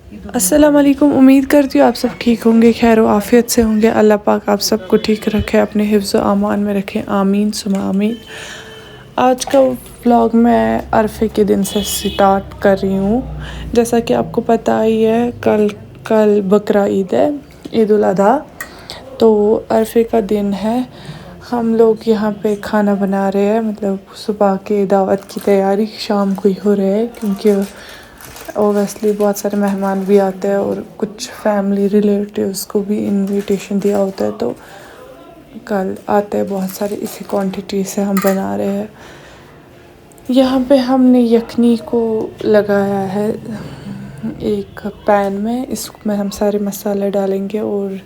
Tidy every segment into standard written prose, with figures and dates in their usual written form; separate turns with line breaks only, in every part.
अस्सलाम वालेकुम। उम्मीद करती हूँ आप सब ठीक होंगे, खैर व आफ़ियत से होंगे। अल्लाह पाक आप सबको ठीक रखे, अपने हिफ्ज़ व अमान में रखें, आमीन सुमा आमीन। आज का व्लॉग मैं अरफे के दिन से स्टार्ट कर रही हूँ। जैसा कि आपको पता ही है, कल कल बकरा ईद है, ईद उल अधा। तो अरफे का दिन है। हम लोग यहाँ पे खाना बना रहे हैं, मतलब सुबह के दावत की तैयारी शाम को ही हो रहे है, क्योंकि ओबियसली बहुत सारे मेहमान भी आते हैं और कुछ फैमिली रिलेटिव्स को भी इनविटेशन दिया होता है। तो कल आते हैं बहुत सारे, इसी क्वांटिटी से हम बना रहे हैं। यहाँ पे हमने यखनी को लगाया है एक पैन में, इसमें हम सारे मसाले डालेंगे। और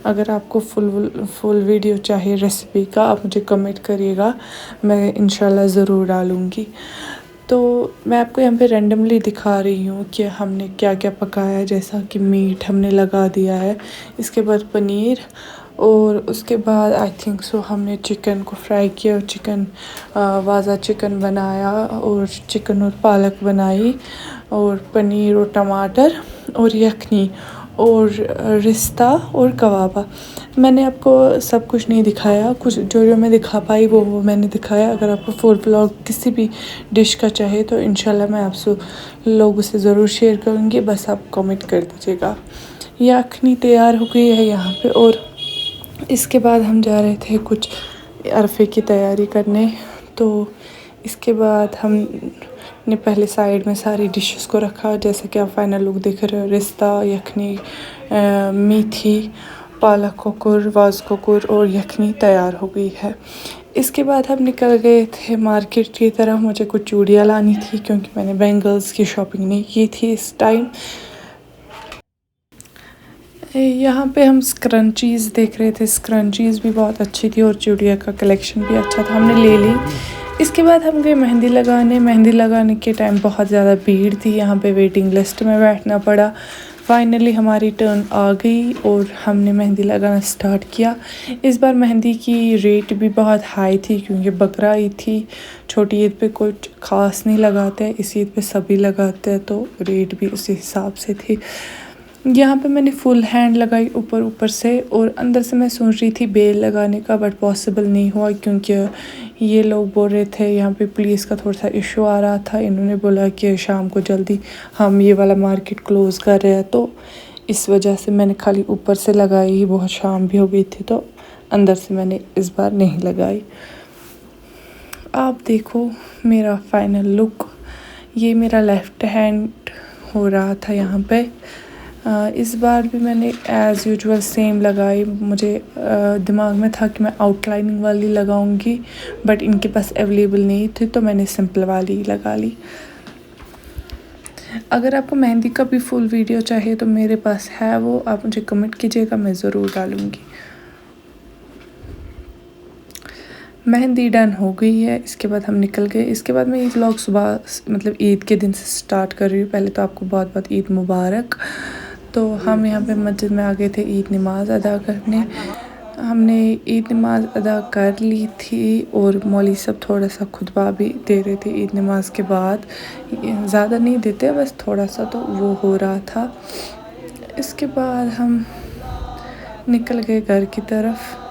अगर आपको फुल वीडियो चाहिए रेसिपी का, आप मुझे कमेंट करिएगा, मैं इंशाल्लाह ज़रूर डालूँगी। तो मैं आपको यहाँ पे रैंडमली दिखा रही हूँ कि हमने क्या क्या पकाया है। जैसा कि मीट हमने लगा दिया है, इसके बाद पनीर, और उसके बाद आई थिंक सो हमने चिकन को फ्राई किया, और चिकन वाज़ा चिकन बनाया, और चिकन और पालक बनाई, और पनीर और टमाटर और यखनी और रिश्ता और कबाबा। मैंने आपको सब कुछ नहीं दिखाया, कुछ जो जो मैं दिखा पाई वो मैंने दिखाया। अगर आपको फुल व्लॉग किसी भी डिश का चाहे तो इंशाल्लाह मैं आपसे लोगों से ज़रूर शेयर करूँगी, बस आप कमेंट कर दीजिएगा। यखनी तैयार हो गई है यहाँ पे, और इसके बाद हम जा रहे थे कुछ अरफे की तैयारी करने। तो इसके बाद हमने पहले साइड में सारी डिशेस को रखा, जैसे कि आप फाइनल लुक देख रहे हो। रिश्ता, यखनी, मेथी, पालक कुकुर, वाज कुकुर और यखनी तैयार हो गई है। इसके बाद हम निकल गए थे मार्केट की तरफ। मुझे कुछ चूड़ियाँ लानी थी, क्योंकि मैंने बैंगल्स की शॉपिंग नहीं की थी इस टाइम। यहाँ पे हम स्क्रंचीज़ देख रहे थे, स्क्रंचीज़ भी बहुत अच्छी थी और चूड़िया का कलेक्शन भी अच्छा था, हमने ले ली। इसके बाद हम गए मेहंदी लगाने। मेहंदी लगाने के टाइम बहुत ज़्यादा भीड़ थी, यहाँ पे वेटिंग लिस्ट में बैठना पड़ा। फाइनली हमारी टर्न आ गई और हमने मेहंदी लगाना स्टार्ट किया। इस बार मेहंदी की रेट भी बहुत हाई थी, क्योंकि बकरा ईद थी। छोटी ईद पे कुछ ख़ास नहीं लगाते, इस ईद पे सभी लगाते हैं, तो रेट भी उसी हिसाब से थी। यहाँ पे मैंने फुल हैंड लगाई ऊपर ऊपर से, और अंदर से मैं सोच रही थी बेल लगाने का, बट पॉसिबल नहीं हुआ, क्योंकि ये लोग बोल रहे थे यहाँ पे पुलिस का थोड़ा सा इशू आ रहा था। इन्होंने बोला कि शाम को जल्दी हम ये वाला मार्केट क्लोज़ कर रहे हैं, तो इस वजह से मैंने खाली ऊपर से लगाई ही। बहुत शाम भी हो गई थी, तो अंदर से मैंने इस बार नहीं लगाई। आप देखो मेरा फाइनल लुक। ये मेरा लेफ़्ट हैंड हो रहा था यहाँ पे। इस बार भी मैंने एज़ यूजुअल सेम लगाई। मुझे दिमाग में था कि मैं आउटलाइनिंग वाली लगाऊंगी, बट इनके पास अवेलेबल नहीं थी, तो मैंने सिंपल वाली लगा ली। अगर आपको मेहंदी का भी फुल वीडियो चाहिए तो मेरे पास है वो, आप मुझे कमेंट कीजिएगा, मैं ज़रूर डालूँगी। मेहंदी डन हो गई है। इसके बाद हम निकल गए। इसके बाद मैं ये व्लॉग सुबह मतलब ईद के दिन से स्टार्ट कर रही हूँ। पहले तो आपको बहुत बहुत ईद मुबारक। तो हम यहाँ पे मस्जिद में आ गए थे ईद नमाज़ अदा करने। हमने ईद नमाज़ अदा कर ली थी, और मौलवी साहब थोड़ा सा खुतबा भी दे रहे थे ईद नमाज के बाद। ज़्यादा नहीं देते, बस थोड़ा सा तो वो हो रहा था। इसके बाद हम निकल गए घर की तरफ।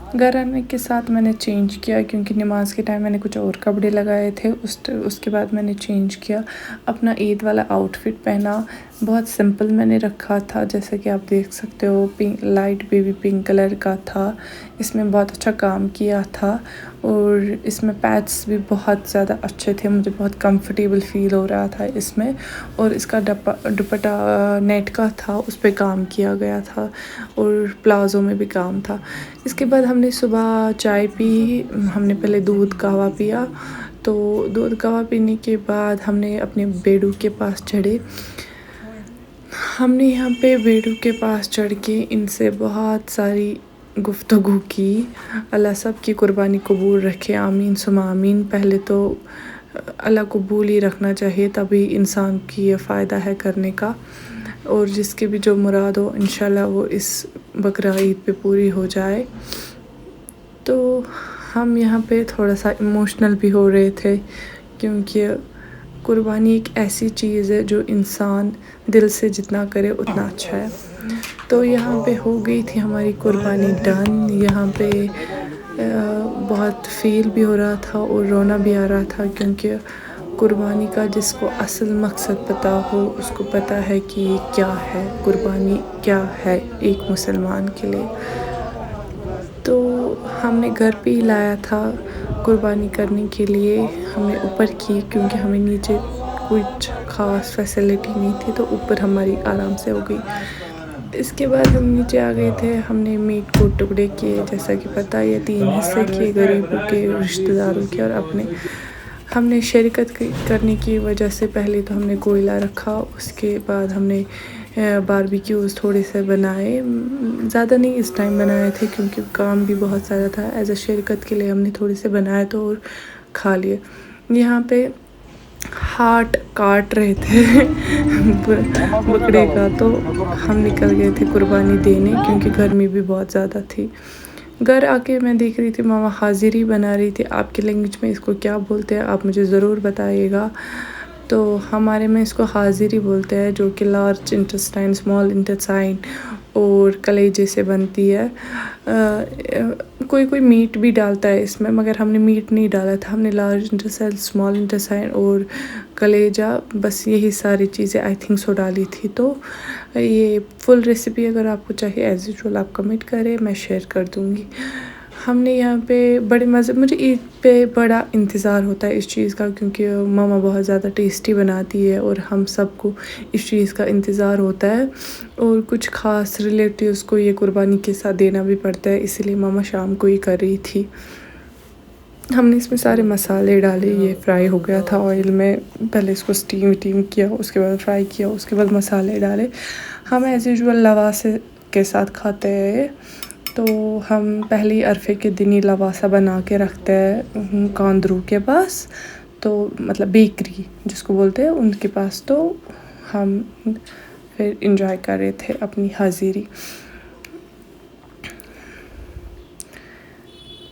घर आने के साथ मैंने चेंज किया, क्योंकि नमाज के टाइम मैंने कुछ और कपड़े लगाए थे। उसके बाद मैंने चेंज किया, अपना ईद वाला आउटफिट पहना। बहुत सिंपल मैंने रखा था, जैसे कि आप देख सकते हो, pink, light baby pink colour का था। इसमें बहुत अच्छा काम किया था, और इसमें पैच भी बहुत ज़्यादा अच्छे थे। मुझे बहुत कंफर्टेबल फ़ील हो रहा था इसमें। और इसका दुपट्टा नेट का था, उस पर काम किया गया था, और प्लाज़ो में भी काम था। इसके बाद हमने सुबह चाय पी। हमने पहले दूध कहवा पिया। तो दूध कहवा पीने के बाद हमने अपने बेडू के पास चढ़े। हमने यहाँ पे बेडू के पास चढ़ के इनसे बहुत सारी गुफ्तगू की। अल्लाह सब की कुर्बानी कबूल रखे, आमीन सुमा आमीन। पहले तो अल्लाह कबूल ही रखना चाहिए, तभी इंसान की ये फ़ायदा है करने का। और जिसकी भी जो मुराद हो इंशाल्लाह वो इस बकरा ईद पे पूरी हो जाए। तो हम यहाँ पे थोड़ा सा इमोशनल भी हो रहे थे, क्योंकि कुर्बानी एक ऐसी चीज़ है जो इंसान दिल से जितना करे उतना अच्छा है। तो यहाँ पे हो गई थी हमारी कुर्बानी डन। यहाँ पे बहुत फ़ील भी हो रहा था और रोना भी आ रहा था, क्योंकि कुर्बानी का जिसको असल मकसद पता हो उसको पता है कि ये क्या है, कुर्बानी क्या है एक मुसलमान के लिए। तो हमने घर पे ही लाया था कुर्बानी करने के लिए, हमने ऊपर की क्योंकि हमें नीचे कुछ ख़ास फैसिलिटी नहीं थी, तो ऊपर हमारी आराम से हो गई। इसके बाद हम नीचे आ गए थे, हमने मीट को टुकड़े किए, जैसा कि पता है 3 हिस्से किए, गरीबों के, रिश्तेदारों के और अपने। हमने शरीकत करने की वजह से पहले तो हमने कोयला रखा, उसके बाद हमने बारबेक्यूज़ थोड़े से बनाए, ज़्यादा नहीं इस टाइम बनाए थे क्योंकि काम भी बहुत सारा था। एज अ शरीकत के लिए हमने थोड़े से बनाए तो और खा लिए। यहाँ पे हार्ट काट रहे थे बकरे का, तो हम निकल गए थे कुर्बानी देने क्योंकि गर्मी भी बहुत ज़्यादा थी। घर आके मैं देख रही थी मामा हाजिरी बना रही थी। आपकी लैंग्वेज में इसको क्या बोलते हैं आप मुझे ज़रूर बताइएगा। तो हमारे में इसको हाजिरी बोलते हैं, जो कि लार्ज इंटेस्टाइन, स्मॉल इंटेस्टाइन और कलेजे से बनती है। कोई कोई मीट भी डालता है इसमें, मगर हमने मीट नहीं डाला था। हमने लार्ज इंटेस्टाइन, स्मॉल इंटेस्टाइन और कलेजा, बस यही सारी चीज़ें आई थिंक सो डाली थी। तो ये फुल रेसिपी अगर आपको चाहिए एज़ यूजुअल आप कमेंट करें, मैं शेयर कर दूँगी। हमने यहाँ पे बड़े मज़े, मुझे ईद पे बड़ा इंतज़ार होता है इस चीज़ का, क्योंकि मामा बहुत ज़्यादा टेस्टी बनाती है और हम सबको इस चीज़ का इंतज़ार होता है। और कुछ ख़ास रिलेटिव्स को ये कुर्बानी के साथ देना भी पड़ता है, इसीलिए मामा शाम को ही कर रही थी। हमने इसमें सारे मसाले डाले, ये फ्राई हो गया था ऑयल में, पहले इसको स्टीम किया, उसके बाद फ्राई किया, उसके बाद मसाले डाले। हम एज़ यूजुअल लवासे के साथ खाते हैं, तो हम पहले ही अरफे के दिन ही लवासा बना के रखते हैं कांदरू के पास, तो मतलब बेकरी जिसको बोलते हैं उनके पास। तो हम फिर इंजॉय कर रहे थे अपनी हाज़िरी।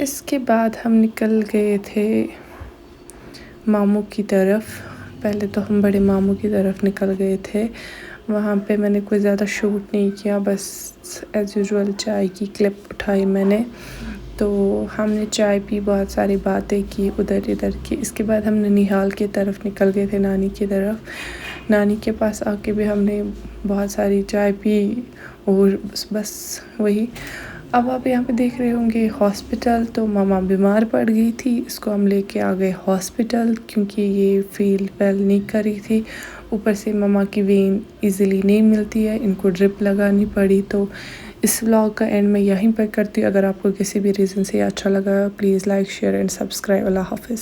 इसके बाद हम निकल गए थे मामू की तरफ। पहले तो हम बड़े मामू की तरफ निकल गए थे। वहाँ पे मैंने कोई ज़्यादा शूट नहीं किया, बस एज़ यूजुअल चाय की क्लिप उठाई मैंने। तो हमने चाय पी, बहुत सारी बातें की उधर इधर की। इसके बाद हम ननिहाल की तरफ निकल गए थे, नानी की तरफ। नानी के पास आके भी हमने बहुत सारी चाय पी और बस वही। अब आप यहाँ पे देख रहे होंगे हॉस्पिटल, तो मामा बीमार पड़ गई थी, इसको हम लेके आ गए हॉस्पिटल क्योंकि ये फील वेल नहीं कर रही थी। ऊपर से मामा की वेन इजीली नहीं मिलती है, इनको ड्रिप लगानी पड़ी। तो इस व्लॉग का एंड मैं यहीं पर करती हूँ। अगर आपको किसी भी रीज़न से अच्छा लगा please like share and subscribe. अल्लाह हाफ़िज़।